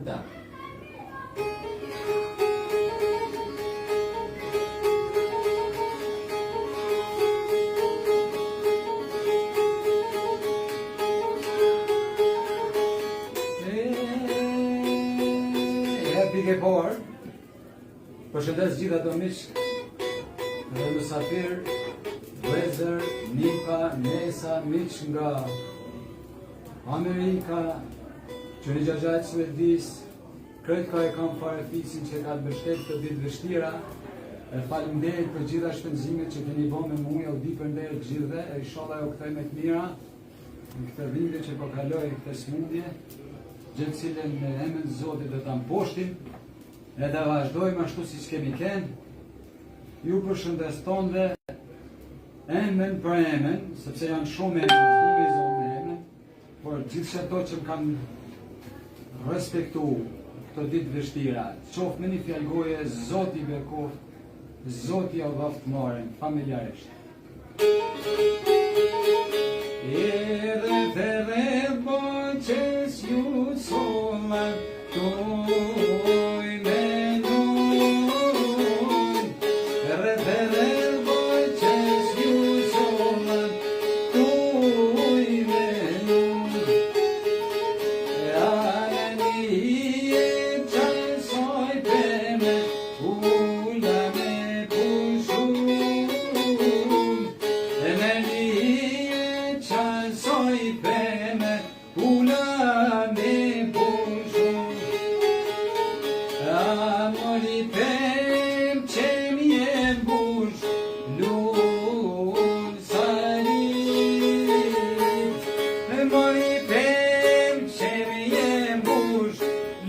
Da. Pike por, përshëndes gjitha të miq dhe mysafir, vëllezër, nika, nesa, miq nga Amerika, që një gjagjajt Suedis, krejt ka e kam fare fiksin që ka të bështet të ditë vështira, faleminderit për gjitha shpenzimet që keni bo me muja u di për nderë gjithve, e inshallah ju kthej me të mira, në këtë vinde që po kaloj këtë smundje, gjë cilën në emrin e Zotit do ta mposhtim, edhe vazhdojmë ashtu siç kemi qenë. Ju përshëndes tonë emën për emën, sepse janë shumë emra, nuk i zonë emën, por gjithçka ato që më kanë respektuar këto ditë vështira, qoftë me një fjalë goje, Zoti bekoft, Zoti ja vaftëmarën familjarisht. Edhe të rebo qës ju sola toj me nun, edhe të rebo qës ju sola toj me nun, a një qësoj për me ula me pushun, soy peme ula me pushun, amori pem që mje bush lun salit, amori pem që mje bush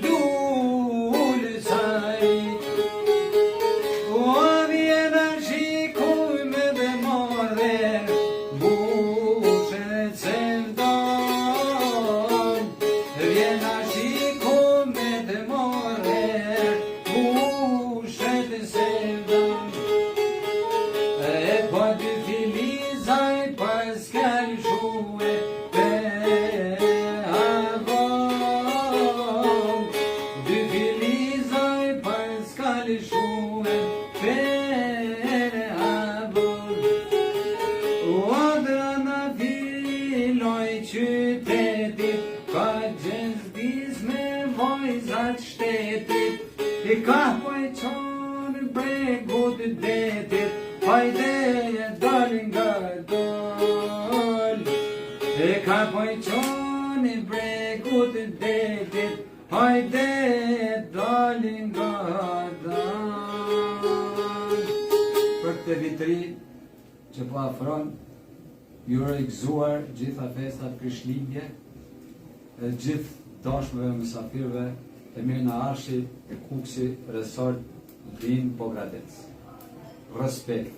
lun salit, o vjena shikuj me dhe more qytetit, ka gjëzdis me vojzat shtetit, I ka pojqonë bregut detit, hajde dalin nga dol. I ka pojqonë bregut detit, hajde dalin nga dol. Për këtë vitri që po afron, ju gëzuar gjitha festat Krishtlindje, gjithë dashmëve mysafirëve të mirë në Arshi, Kuksi, Resort, Vin, Pogradec. Respekt.